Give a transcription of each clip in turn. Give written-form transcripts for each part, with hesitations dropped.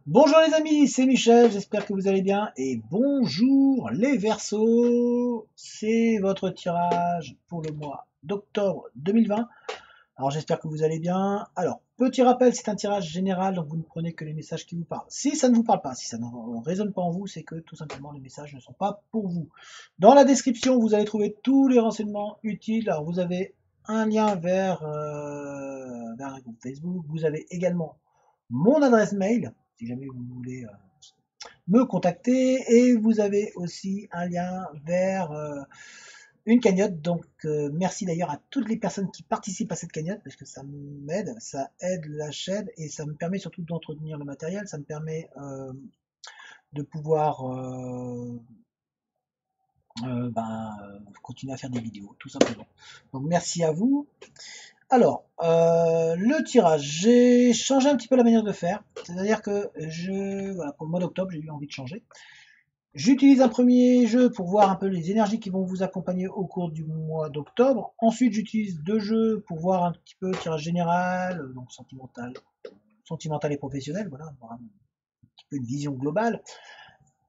Bonjour les amis, c'est Michel, j'espère que vous allez bien et bonjour les Verseaux, c'est votre tirage pour le mois d'octobre 2020. Alors j'espère que vous allez bien. Alors, petit rappel, c'est un tirage général, donc vous ne prenez que les messages qui vous parlent. Si ça ne vous parle pas, si ça ne résonne pas en vous, c'est que tout simplement les messages ne sont pas pour vous. Dans la description, vous allez trouver tous les renseignements utiles. Alors vous avez un lien vers un groupe Facebook, vous avez également mon adresse mail, si jamais vous voulez me contacter, et vous avez aussi un lien vers une cagnotte. Donc merci d'ailleurs à toutes les personnes qui participent à cette cagnotte parce que ça m'aide, ça aide la chaîne et ça me permet surtout d'entretenir le matériel, ça me permet de pouvoir continuer à faire des vidéos, tout simplement. Donc merci à vous. Alors, le tirage, j'ai changé un petit peu la manière de faire. C'est-à-dire que voilà, pour le mois d'octobre, j'ai eu envie de changer. J'utilise un premier jeu pour voir un peu les énergies qui vont vous accompagner au cours du mois d'octobre. Ensuite, j'utilise deux jeux pour voir un petit peu le tirage général, donc sentimental et professionnel, voilà, avoir un petit peu une vision globale.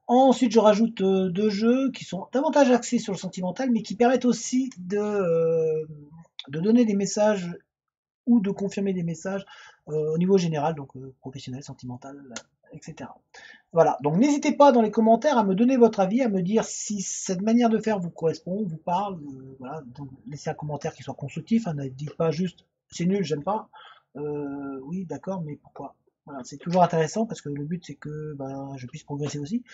Ensuite, je rajoute deux jeux qui sont davantage axés sur le sentimental, mais qui permettent aussi de donner des messages ou de confirmer des messages au niveau général, donc professionnel, sentimental, etc. Voilà, donc n'hésitez pas dans les commentaires à me donner votre avis, à me dire si cette manière de faire vous correspond, vous parle, voilà, donc laissez un commentaire qui soit constructif, hein, ne dites pas juste c'est nul, j'aime pas, oui d'accord, mais pourquoi? Voilà, c'est toujours intéressant parce que le but c'est que je puisse progresser aussi.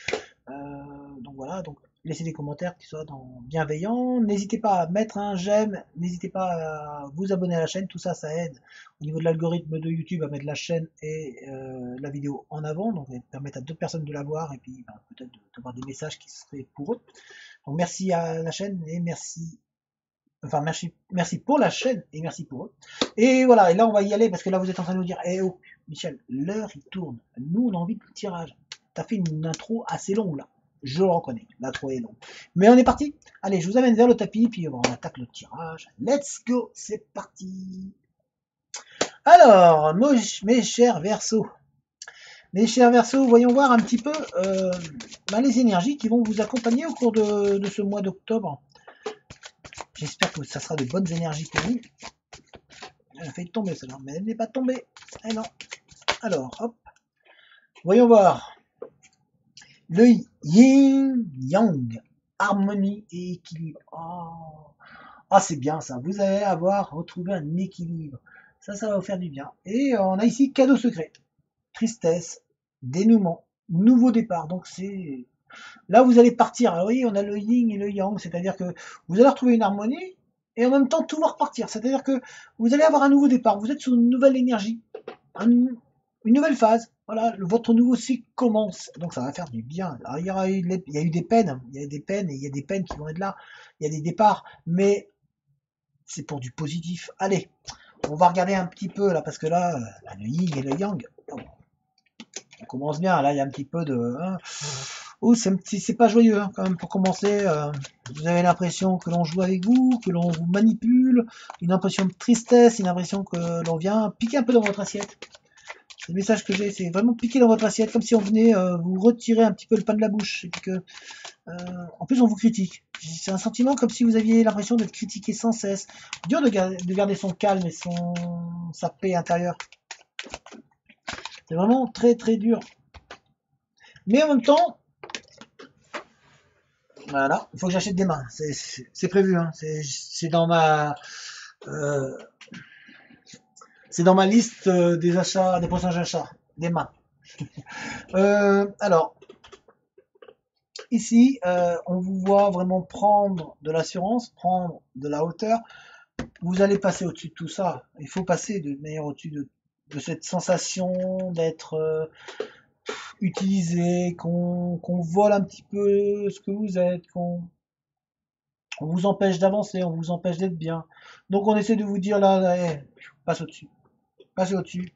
Donc voilà, donc laissez des commentaires qui soient bienveillants. N'hésitez pas à mettre un j'aime, n'hésitez pas à vous abonner à la chaîne, tout ça, ça aide au niveau de l'algorithme de YouTube à mettre la chaîne et la vidéo en avant, donc permettre à d'autres personnes de la voir et puis peut-être d'avoir des messages qui seraient pour eux. Donc merci à la chaîne et merci pour la chaîne et merci pour eux. Et voilà, et là on va y aller parce que là vous êtes en train de nous dire, eh oh, Michel, l'heure il tourne, nous on a envie de tirage. T'as fait une intro assez longue là, je le reconnais, l'intro est longue. Mais on est parti, allez, je vous amène vers le tapis, puis on attaque le tirage. Let's go, c'est parti. Alors, mes chers Verseaux, voyons voir un petit peu les énergies qui vont vous accompagner au cours de ce mois d'octobre. J'espère que ça sera de bonnes énergies pour vous. Elle a failli tomber celle-là, mais elle n'est pas tombée. Eh non. Alors, hop. Voyons voir. Le yin, yang, harmonie et équilibre. Oh. Ah, c'est bien ça. Vous allez avoir retrouvé un équilibre. Ça va vous faire du bien. Et on a ici cadeau secret. Tristesse, dénouement, nouveau départ. Donc c'est là vous allez partir. Alors oui, on a le yin et le yang, c'est-à-dire que vous allez retrouver une harmonie et en même temps tout va repartir. C'est-à-dire que vous allez avoir un nouveau départ. Vous êtes sur une nouvelle énergie, une nouvelle phase. Voilà, votre nouveau cycle commence. Donc ça va faire du bien. Alors, il y a eu des peines, il y a des peines et il y a des peines qui vont être là. Il y a des départs, mais c'est pour du positif. Allez, on va regarder un petit peu là parce que là, le yin et le yang. On commence bien, là il y a un petit peu de... Hein. Oh, c'est pas joyeux hein, quand même pour commencer. Vous avez l'impression que l'on joue avec vous, que l'on vous manipule, une impression de tristesse, une impression que l'on vient piquer un peu dans votre assiette. Le message que j'ai, c'est vraiment piquer dans votre assiette, comme si on venait vous retirer un petit peu le pain de la bouche. Et puis que, en plus, on vous critique. C'est un sentiment comme si vous aviez l'impression d'être critiqué sans cesse. Dur de garder son calme et sa paix intérieure. C'est vraiment très très dur. Mais en même temps, voilà, il faut que j'achète des mains. C'est prévu, hein. C'est dans euh, ma liste des achats, des prochains achats, des mains. Alors, ici, on vous voit vraiment prendre de l'assurance, prendre de la hauteur. Vous allez passer au-dessus de tout ça. Il faut passer de manière au-dessus de cette sensation d'être utilisé, qu'on vole un petit peu ce que vous êtes, qu'on vous empêche d'avancer, on vous empêche d'être bien. Donc on essaie de vous dire là, passe au-dessus, passez au-dessus.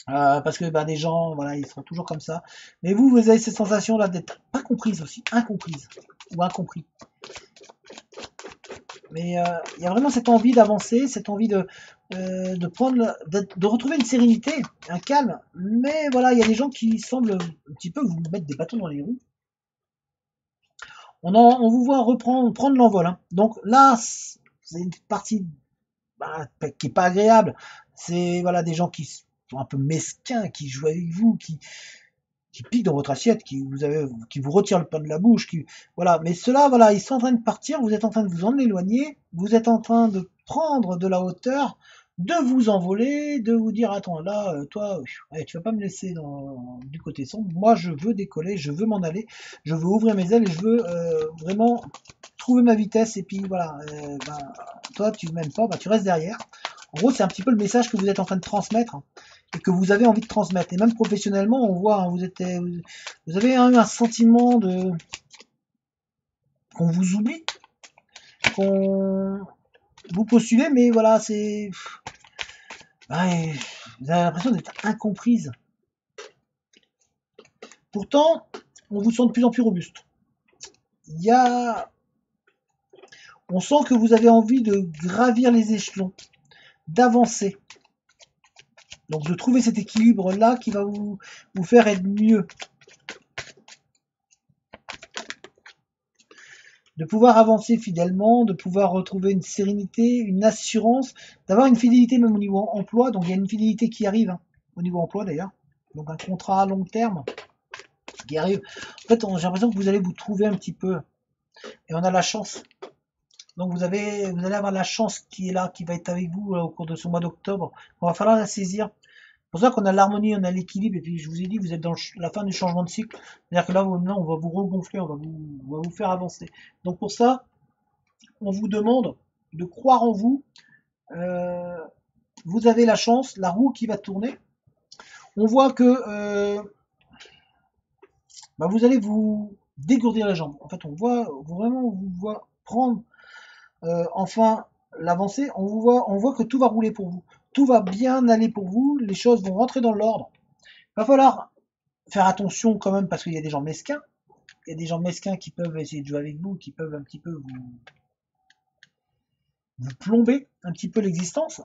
Parce que des gens, voilà, ils seront toujours comme ça. Mais vous avez cette sensation là d'être pas comprise aussi, incomprise ou incompris. Mais il y a vraiment cette envie d'avancer, cette envie de prendre, de retrouver une sérénité, un calme. Mais voilà, il y a des gens qui semblent un petit peu vous mettre des bâtons dans les roues. On vous voit prendre l'envol, hein. Donc là, c'est une partie qui est pas agréable. C'est voilà des gens qui sont un peu mesquins, qui jouent avec vous, qui piquent dans votre assiette, qui vous retirent le pain de la bouche, voilà. Mais ceux-là, voilà, ils sont en train de partir, vous êtes en train de vous en éloigner, vous êtes en train de prendre de la hauteur, de vous envoler, de vous dire attends là, toi, allez, tu vas pas me laisser du côté sombre. Moi, je veux décoller, je veux m'en aller, je veux ouvrir mes ailes et je veux vraiment trouver ma vitesse. Et puis voilà, toi, tu m'aimes pas, tu restes derrière. En gros, c'est un petit peu le message que vous êtes en train de transmettre et que vous avez envie de transmettre. Et même professionnellement, on voit, hein, vous avez eu un sentiment qu'on vous oublie, qu'on vous postulez, mais voilà, ouais, vous avez l'impression d'être incomprise. Pourtant, on vous sent de plus en plus robuste. On sent que vous avez envie de gravir les échelons, d'avancer. Donc de trouver cet équilibre-là qui va vous faire être mieux. De pouvoir avancer fidèlement, de pouvoir retrouver une sérénité, une assurance, d'avoir une fidélité même au niveau emploi. Donc il y a une fidélité qui arrive, hein, au niveau emploi d'ailleurs. Donc un contrat à long terme qui arrive. En fait, j'ai l'impression que vous allez vous trouver un petit peu. Et on a la chance. Donc vous allez avoir la chance qui est là, qui va être avec vous au cours de ce mois d'octobre. Il va falloir la saisir. C'est pour ça qu'on a l'harmonie, on a l'équilibre, et puis je vous ai dit, vous êtes dans la fin du changement de cycle. C'est-à-dire que là, maintenant, on va vous regonfler, on va vous faire avancer. Donc pour ça, on vous demande de croire en vous. Euh, vous avez la chance, la roue qui va tourner. On voit que vous allez vous dégourdir les jambes. En fait, on voit prendre enfin l'avancée. On voit que tout va rouler pour vous. Tout va bien aller pour vous. Les choses vont rentrer dans l'ordre. Il va falloir faire attention quand même parce qu'il y a des gens mesquins. Il y a des gens mesquins qui peuvent essayer de jouer avec vous, qui peuvent un petit peu vous plomber un petit peu l'existence.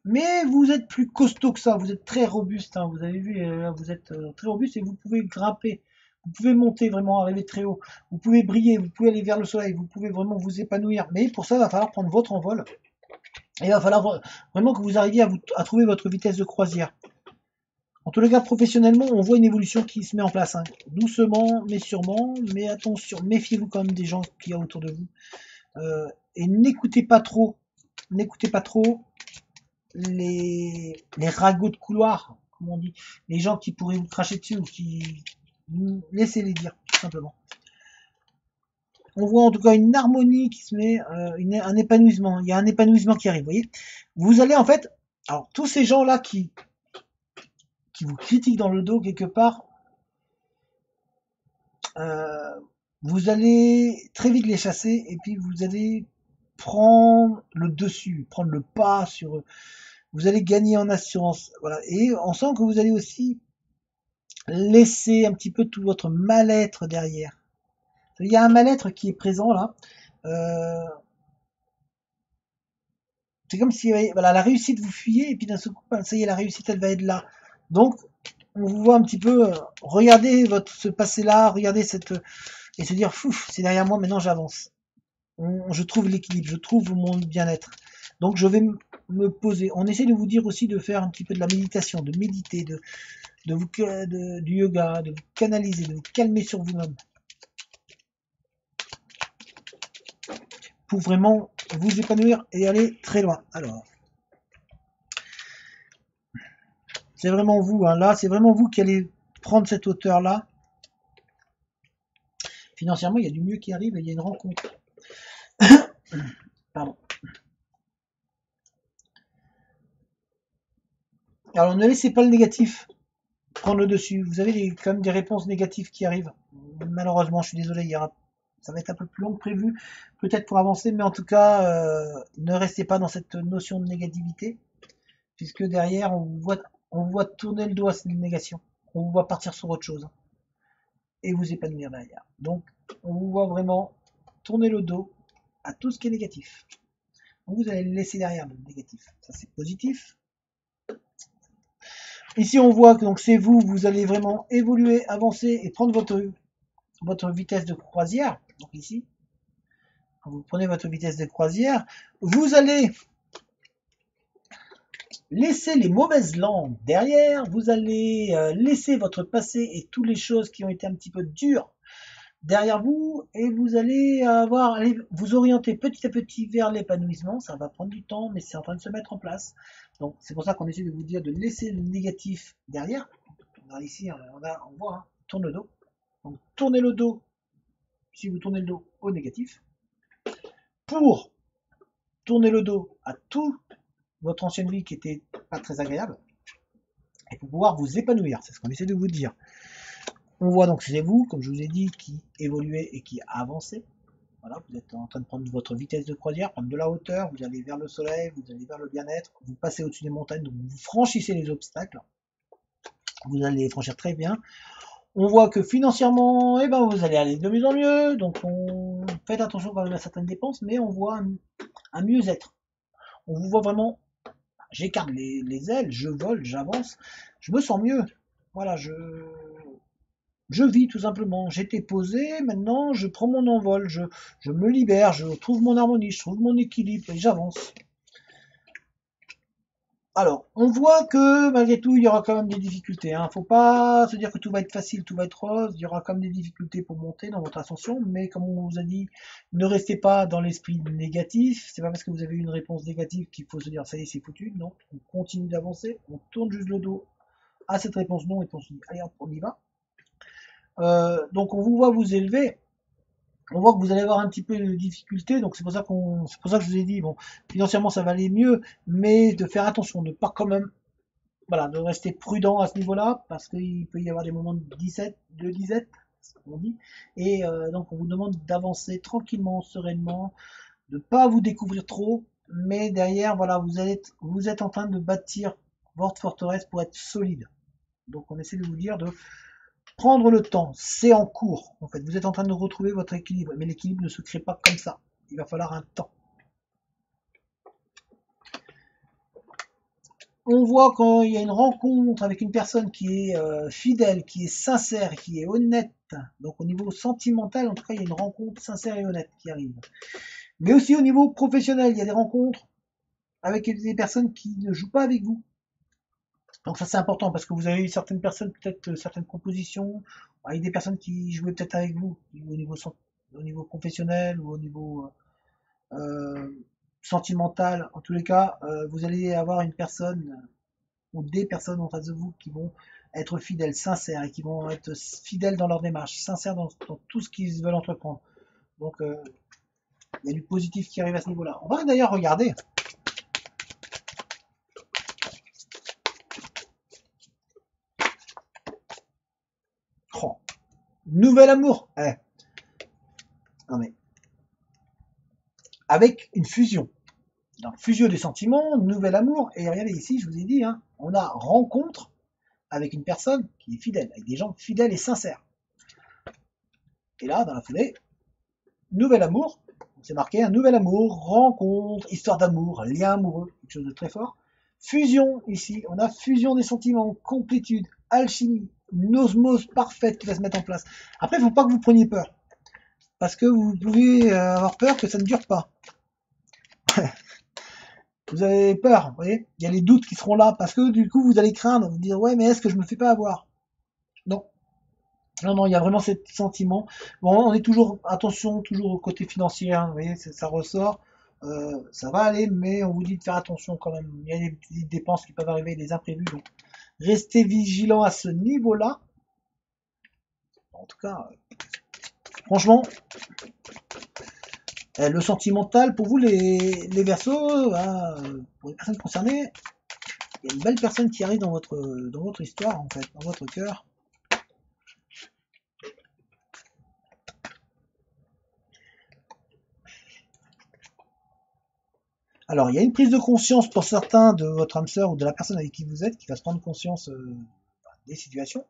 Mais vous êtes plus costaud que ça, vous êtes très robuste, hein. Vous avez vu, vous êtes très robuste et vous pouvez grimper, vous pouvez monter vraiment, arriver très haut, vous pouvez briller, vous pouvez aller vers le soleil, vous pouvez vraiment vous épanouir. Mais pour ça, il va falloir prendre votre envol et il va falloir vraiment que vous arriviez à trouver votre vitesse de croisière. En tous les cas, professionnellement, on voit une évolution qui se met en place, hein. Doucement, mais sûrement, mais attention, méfiez-vous quand même des gens qu'il y a autour de vous. Et n'écoutez pas trop les ragots de couloir, comme on dit, les gens qui pourraient vous cracher dessus ou qui laissez-les dire, tout simplement. On voit en tout cas une harmonie qui se met, un épanouissement. Il y a un épanouissement qui arrive, vous voyez. Vous allez en fait, alors tous ces gens-là qui vous critiquent dans le dos quelque part, vous allez très vite les chasser et puis vous allez prendre le dessus, prendre le pas sur eux. Vous allez gagner en assurance, voilà. Et on sent que vous allez aussi laisser un petit peu tout votre mal-être derrière. Il y a un mal-être qui est présent là. Euh, c'est comme si voilà, la réussite vous fuyez et puis d'un seul coup, ça y est, la réussite elle va être là. Donc on vous voit un petit peu regarder ce passé là, regarder et se dire fouf, c'est derrière moi, maintenant j'avance. Je trouve l'équilibre, je trouve mon bien-être. Donc je vais me poser. On essaie de vous dire aussi de faire un petit peu de la méditation, de méditer, du yoga, de vous canaliser, de vous calmer sur vous-même. Pour vraiment vous épanouir et aller très loin. Alors, c'est vraiment vous, hein, là, c'est vraiment vous qui allez prendre cette hauteur-là. Financièrement, il y a du mieux qui arrive et il y a une rencontre. Pardon. Alors, ne laissez pas le négatif prendre le dessus. Vous avez quand même des réponses négatives qui arrivent. Malheureusement, je suis désolé, ça va être un peu plus long que prévu, peut-être pour avancer, mais en tout cas, ne restez pas dans cette notion de négativité, puisque derrière, on vous voit tourner le dos à cette négation. On vous voit partir sur autre chose et vous épanouir derrière. Donc, on vous voit vraiment tourner le dos à tout ce qui est négatif. Donc vous allez le laisser derrière, le négatif. Ça, c'est positif. Ici, on voit que donc c'est vous, vous allez vraiment évoluer, avancer et prendre votre vitesse de croisière. Donc ici, quand vous prenez votre vitesse de croisière, vous allez laisser les mauvaises langues derrière, vous allez laisser votre passé et toutes les choses qui ont été un petit peu dures derrière vous, et vous allez vous orienter petit à petit vers l'épanouissement. Ça va prendre du temps, mais c'est en train de se mettre en place. Donc c'est pour ça qu'on essaie de vous dire de laisser le négatif derrière. On a ici, on voit, hein, tourne le dos. Donc tournez le dos, si vous tournez le dos au négatif, pour tourner le dos à tout votre ancienne vie qui était pas très agréable, et pour pouvoir vous épanouir. C'est ce qu'on essaie de vous dire. On voit donc c'est vous, comme je vous ai dit, qui évoluez et qui avancez. Voilà, vous êtes en train de prendre votre vitesse de croisière, prendre de la hauteur, vous allez vers le soleil, vous allez vers le bien-être, vous passez au-dessus des montagnes, donc vous franchissez les obstacles, vous allez les franchir très bien. On voit que financièrement, eh ben, vous allez aller de mieux en mieux, donc faites attention quand même à certaines dépenses, mais on voit un mieux-être. On vous voit vraiment, j'écarte les ailes, je vole, j'avance, je me sens mieux. Voilà, je vis tout simplement. J'étais posé, maintenant je prends mon envol, je me libère, je trouve mon harmonie, je trouve mon équilibre et j'avance. Alors, on voit que malgré tout, il y aura quand même des difficultés. Hein. Faut pas se dire que tout va être facile, tout va être rose. Il y aura quand même des difficultés pour monter dans votre ascension. Mais comme on vous a dit, ne restez pas dans l'esprit négatif. C'est pas parce que vous avez eu une réponse négative qu'il faut se dire ça y est, c'est foutu. Non, on continue d'avancer. On tourne juste le dos à cette réponse non et puis on se dit allez, on y va. Donc on vous voit vous élever. On voit que vous allez avoir un petit peu de difficulté, donc c'est pour ça que je vous ai dit, bon, financièrement ça va aller mieux, mais de faire attention, de pas quand même, voilà, de rester prudent à ce niveau-là, parce qu'il peut y avoir des moments de disette, on dit, et donc on vous demande d'avancer tranquillement, sereinement, de pas vous découvrir trop, mais derrière, voilà, vous êtes en train de bâtir votre forteresse pour être solide. Donc on essaie de vous dire de prendre le temps, c'est en cours. En fait, vous êtes en train de retrouver votre équilibre, mais l'équilibre ne se crée pas comme ça. Il va falloir un temps. On voit quand il y a une rencontre avec une personne qui est fidèle, qui est sincère, qui est honnête. Donc au niveau sentimental, en tout cas, il y a une rencontre sincère et honnête qui arrive. Mais aussi au niveau professionnel, il y a des rencontres avec des personnes qui ne jouent pas avec vous. Donc ça c'est important parce que vous avez eu certaines personnes, peut-être certaines propositions, avec des personnes qui jouaient peut-être avec vous au niveau professionnel ou au niveau euh, sentimental. En tous les cas, vous allez avoir une personne ou des personnes en face de vous qui vont être fidèles, sincères et qui vont être fidèles dans leur démarche, sincères dans tout ce qu'ils veulent entreprendre. Donc il y a du positif qui arrive à ce niveau-là. On va d'ailleurs regarder. Oh, nouvel amour. Non mais avec une fusion. Donc fusion des sentiments, nouvel amour. Et regardez ici, je vous ai dit, hein, on a rencontre avec une personne qui est fidèle, avec des gens fidèles et sincères. Et là, dans la foulée, nouvel amour. C'est marqué un nouvel amour, rencontre, histoire d'amour, lien amoureux, quelque chose de très fort. Fusion ici, on a fusion des sentiments, complétude, alchimie, une osmose parfaite qui va se mettre en place. Après, il ne faut pas que vous preniez peur. Parce que vous pouvez avoir peur que ça ne dure pas. Vous avez peur, vous voyez. Il y a les doutes qui seront là parce que du coup vous allez craindre, vous dire ouais mais est-ce que je me fais pas avoir? Non. Non, il y a vraiment ce sentiment. Bon, on est toujours, attention, toujours au côté financier, hein, vous voyez, ça ressort. Ça va aller, mais on vous dit de faire attention quand même. Il y a des petites dépenses qui peuvent arriver, des imprévus, donc restez vigilant à ce niveau-là. En tout cas, franchement, le sentimental, pour vous les Verseaux, pour les personnes concernées, il y a une belle personne qui arrive dans votre histoire, en fait, dans votre cœur. Alors, il y a une prise de conscience pour certains de votre âme sœur ou de la personne avec qui vous êtes, qui va se prendre conscience des situations,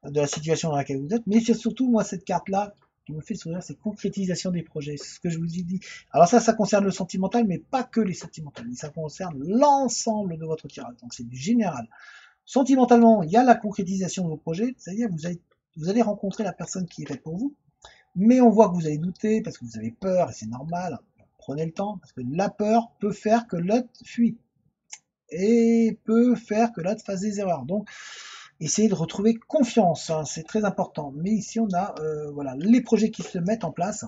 de la situation dans laquelle vous êtes. Mais c'est surtout, moi, cette carte-là qui me fait sourire, c'est concrétisation des projets. C'est ce que je vous ai dit. Alors ça concerne le sentimental, mais pas que les sentimentales. Ça concerne l'ensemble de votre tirage. Donc c'est du général. Sentimentalement, il y a la concrétisation de vos projets, c'est-à-dire vous allez rencontrer la personne qui est faite pour vous, mais on voit que vous allez douter parce que vous avez peur et c'est normal. Prenez le temps parce que la peur peut faire que l'autre fuit et peut faire que l'autre fasse des erreurs. Donc essayez de retrouver confiance, hein, c'est très important. Mais ici on a voilà les projets qui se mettent en place.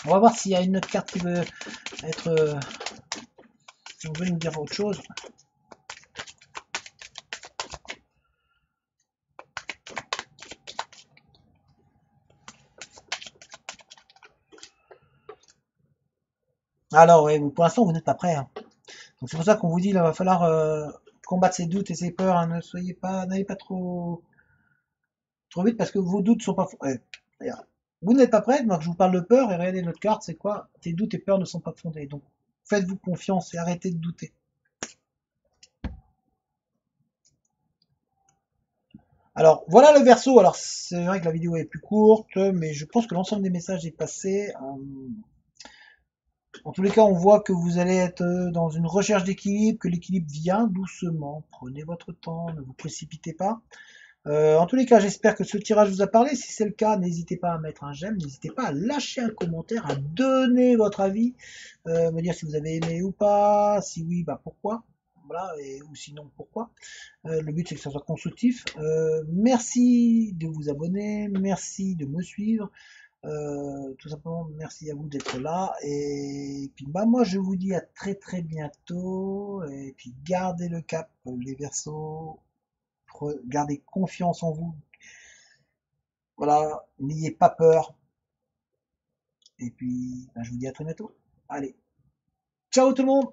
On va voir s'il y a une autre carte qui veut être, si on veut nous dire autre chose. Alors oui, pour l'instant vous n'êtes pas prêt, hein. Donc c'est pour ça qu'on vous dit il va falloir combattre ses doutes et ses peurs, hein. Ne soyez pas, n'allez pas trop vite parce que vos doutes sont pas vous n'êtes pas prêt, donc je vous parle de peur et regardez notre carte, c'est quoi? Tes doutes et peurs ne sont pas fondés. Donc faites-vous confiance et arrêtez de douter. Alors voilà le verso. Alors c'est vrai que la vidéo est plus courte, mais je pense que l'ensemble des messages est passé. En tous les cas, on voit que vous allez être dans une recherche d'équilibre, que l'équilibre vient doucement. Prenez votre temps, ne vous précipitez pas. En tous les cas, j'espère que ce tirage vous a parlé. Si c'est le cas, n'hésitez pas à mettre un j'aime, n'hésitez pas à lâcher un commentaire, à donner votre avis, me dire si vous avez aimé ou pas, si oui, bah pourquoi. Voilà, ou sinon pourquoi. Le but c'est que ça soit constructif. Merci de vous abonner, merci de me suivre. Tout simplement, merci à vous d'être là. Et puis bah moi je vous dis à très très bientôt. Et puis gardez le cap, les Verseaux. Gardez confiance en vous. Voilà, n'ayez pas peur. Et puis bah, je vous dis à très bientôt. Allez, ciao tout le monde!